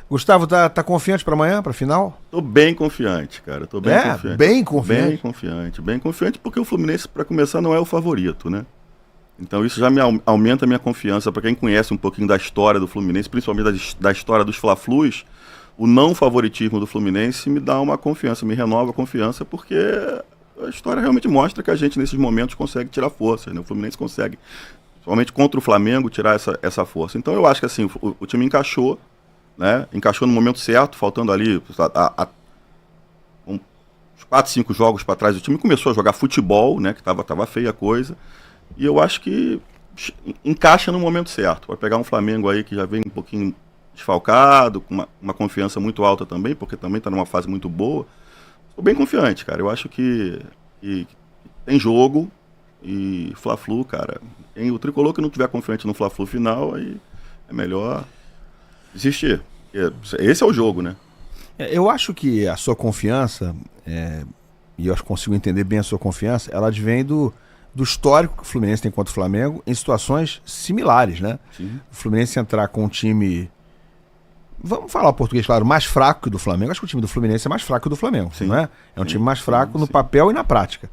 Gustavo, tá confiante para amanhã, para final? Tô bem confiante, cara. Tô bem confiante. Bem confiante? Bem confiante. Bem confiante porque o Fluminense, para começar, não é o favorito, né? Então isso já me aumenta a minha confiança. Para quem conhece um pouquinho da história do Fluminense, principalmente da história dos Fla-Flus, o não favoritismo do Fluminense me dá uma confiança, me renova a confiança, porque a história realmente mostra que a gente, nesses momentos, consegue tirar força, né? O Fluminense consegue, principalmente contra o Flamengo, tirar essa força. Então eu acho que assim, o time encaixou, né? Encaixou no momento certo, faltando ali uns 4, 5 jogos para trás, o time começou a jogar futebol, né? Que tava feia a coisa. E eu acho que encaixa no momento certo. Vai pegar um Flamengo aí que já vem um pouquinho desfalcado, com uma confiança muito alta também, porque também está numa fase muito boa. Estou bem confiante, cara. Eu acho que tem jogo e Fla-Flu, cara. O tricolor que não tiver confiante no Fla-Flu final, aí é melhor desistir. Esse é o jogo, né? Eu acho que a sua confiança, e eu consigo entender bem a sua confiança, ela advém do histórico que o Fluminense tem contra o Flamengo em situações similares, né? Sim. O Fluminense entrar com um time, vamos falar o português, claro, mais fraco que o do Flamengo. Acho que o time do Fluminense é mais fraco que o do Flamengo, Sim. não é? É um time mais fraco no sim. papel e na prática.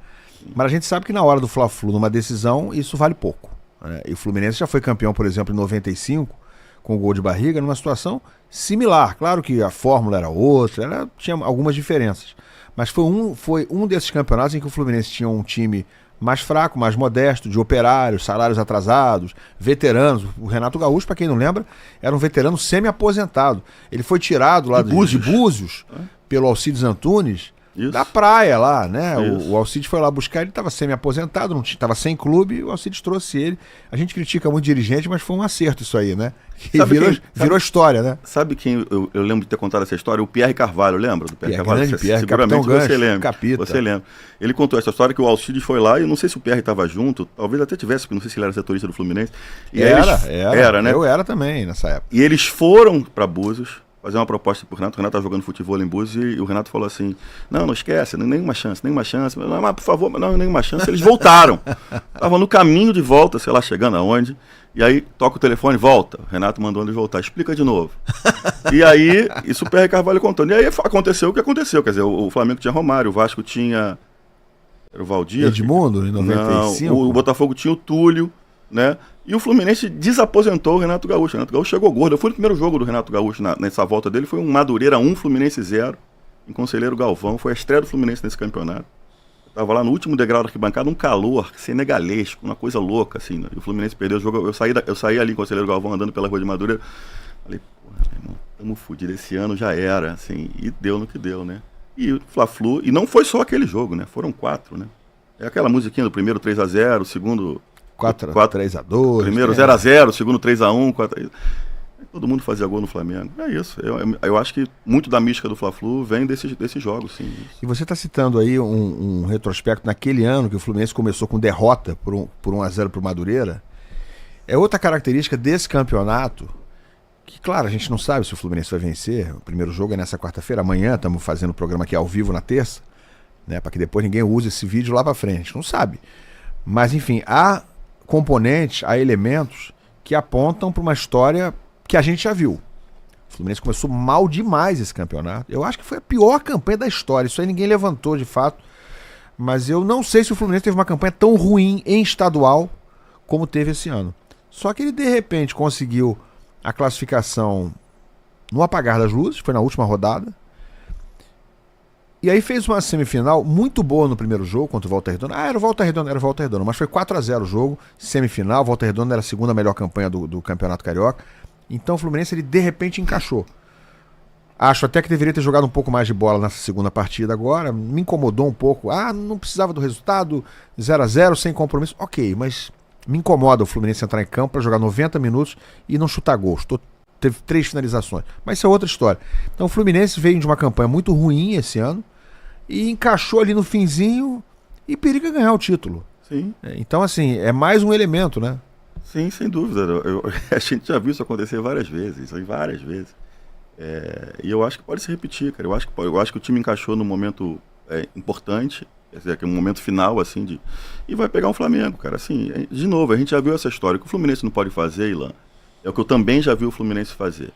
Mas a gente sabe que na hora do Fla-Flu, numa decisão, isso vale pouco, né? E o Fluminense já foi campeão, por exemplo, em 95, com o gol de barriga, numa situação similar. Claro que a fórmula era outra, tinha algumas diferenças. Mas foi um desses campeonatos em que o Fluminense tinha um time mais fraco, mais modesto, de operários, salários atrasados, veteranos. O Renato Gaúcho, para quem não lembra, era um veterano semi-aposentado. Ele foi tirado lá de Búzios pelo Alcides Antunes, da praia lá, né? O Alcides foi lá buscar, ele estava semi-aposentado, estava sem clube, e o Alcides trouxe ele. A gente critica muito dirigente, mas foi um acerto isso aí, né? Que virou história, né? Sabe quem eu lembro de ter contado essa história? O Pierre Carvalho, lembra do Pierre Carvalho? Seguramente você lembra. Você lembra. Ele contou essa história que o Alcides foi lá, e não sei se o Pierre estava junto, talvez até tivesse, porque não sei se ele era setorista do Fluminense. E era, né? Eu era também nessa época. E eles foram para Búzios fazer uma proposta pro Renato. O Renato tá jogando futebol em Búzios e o Renato falou assim: não esquece, nenhuma chance. Mas por favor, não, nenhuma chance. Eles voltaram. Estavam no caminho de volta, sei lá, chegando aonde. E aí toca o telefone, volta. O Renato mandou eles voltar, explica de novo. E aí, isso o Pierre Carvalho contando. E aí aconteceu o que aconteceu. Quer dizer, o Flamengo tinha Romário, o Vasco tinha. Era o Valdir? Edmundo, em 95? Não, o Botafogo tinha o Túlio, né? E o Fluminense desaposentou o Renato Gaúcho. O Renato Gaúcho chegou gordo. Eu fui no primeiro jogo do Renato Gaúcho nessa volta dele. Foi um Madureira 1, Fluminense 0. Em Conselheiro Galvão. Foi a estreia do Fluminense nesse campeonato. Eu tava lá no último degrau da arquibancada, um calor senegalesco, uma coisa louca, assim. Né? E o Fluminense perdeu o jogo. Eu saí ali em Conselheiro Galvão, andando pela rua de Madureira. Falei, porra, meu irmão, tamo fudido. Esse ano já era, assim. E deu no que deu, né? E o Fla-Flu. E não foi só aquele jogo, né? Foram 4, né? É aquela musiquinha do primeiro 3-0, o segundo 4-3-2. Primeiro 0-0, segundo 3-1, 4. Todo mundo fazia gol no Flamengo. É isso. Eu acho que muito da mística do Fla-Flu vem desses jogos, sim. E você está citando aí um retrospecto naquele ano que o Fluminense começou com derrota por 1-0 para o Madureira. É outra característica desse campeonato que, claro, a gente não sabe se o Fluminense vai vencer. O primeiro jogo é nessa quarta-feira. Amanhã estamos fazendo o programa aqui ao vivo na terça, né, para que depois ninguém use esse vídeo lá para frente. A gente não sabe. Mas, enfim, há componentes, há elementos que apontam para uma história que a gente já viu. O Fluminense começou mal demais esse campeonato. Eu acho que foi a pior campanha da história. Isso aí ninguém levantou de fato. Mas eu não sei se o Fluminense teve uma campanha tão ruim em estadual como teve esse ano. Só que ele de repente conseguiu a classificação no apagar das luzes, foi na última rodada. E aí fez uma semifinal muito boa no primeiro jogo contra o Volta Redonda. Era o Volta Redonda, mas foi 4-0 o jogo, semifinal. Volta Redonda era a segunda melhor campanha do Campeonato Carioca. Então o Fluminense, ele de repente encaixou. Acho até que deveria ter jogado um pouco mais de bola nessa segunda partida agora. Me incomodou um pouco. Não precisava do resultado, 0-0, sem compromisso. Ok, mas me incomoda o Fluminense entrar em campo para jogar 90 minutos e não chutar gols. Teve 3 finalizações. Mas isso é outra história. Então o Fluminense veio de uma campanha muito ruim esse ano e encaixou ali no finzinho e periga ganhar o título. Sim. Então, assim, é mais um elemento, né? Sim, sem dúvida. A gente já viu isso acontecer várias vezes. E eu acho que pode se repetir, cara. Eu acho que o time encaixou num momento importante, quer dizer, que é um momento final, assim, e vai pegar um Flamengo, cara. Assim, de novo, a gente já viu essa história. O que o Fluminense não pode fazer, Ilan, É o que eu também já vi o Fluminense fazer.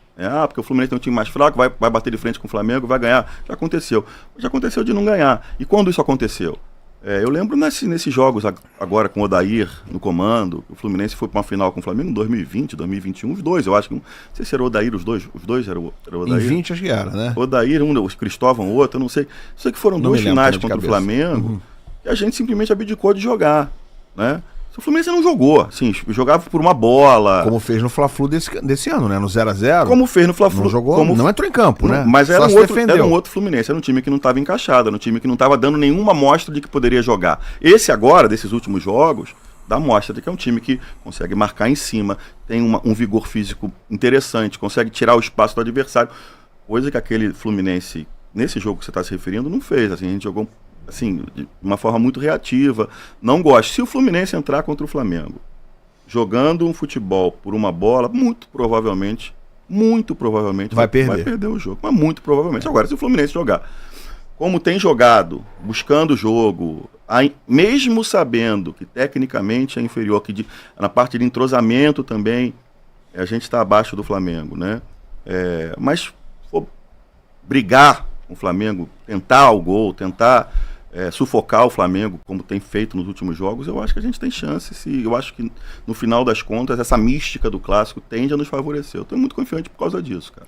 Porque o Fluminense tem um time mais fraco, vai bater de frente com o Flamengo, vai ganhar. Já aconteceu de não ganhar. E quando isso aconteceu? Eu lembro nesses jogos agora com o Odair no comando, o Fluminense foi para uma final com o Flamengo em 2020, 2021, os dois, eu acho que, não sei se era o Odair, os dois era o Odair. Em 20 acho que era, né? O Odair, os Cristóvão, outro, eu não sei. Sei que foram duas finais contra o Flamengo, e a gente simplesmente abdicou de jogar, né? O Fluminense não jogou, assim, jogava por uma bola. Como fez no Fla-Flu desse ano, né? No 0x0. Como fez no Fla-Flu. Não jogou, não entrou em campo, né? Mas era um outro Fluminense, era um time que não estava encaixado, era um time que não estava dando nenhuma mostra de que poderia jogar. Esse agora, desses últimos jogos, dá mostra de que é um time que consegue marcar em cima, tem um vigor físico interessante, consegue tirar o espaço do adversário, coisa que aquele Fluminense, nesse jogo que você está se referindo, não fez. Assim, a gente jogou assim, de uma forma muito reativa. Não gosto. Se o Fluminense entrar contra o Flamengo, jogando um futebol por uma bola, muito provavelmente vai perder o jogo. Mas muito provavelmente. Agora, se o Fluminense jogar como tem jogado, buscando o jogo, mesmo sabendo que tecnicamente é inferior, que na parte de entrosamento também a gente está abaixo do Flamengo, né? Mas brigar com o Flamengo, tentar o gol, tentar sufocar o Flamengo, como tem feito nos últimos jogos, eu acho que a gente tem chance. Eu acho que, no final das contas, essa mística do clássico tende a nos favorecer. Eu estou muito confiante por causa disso, cara.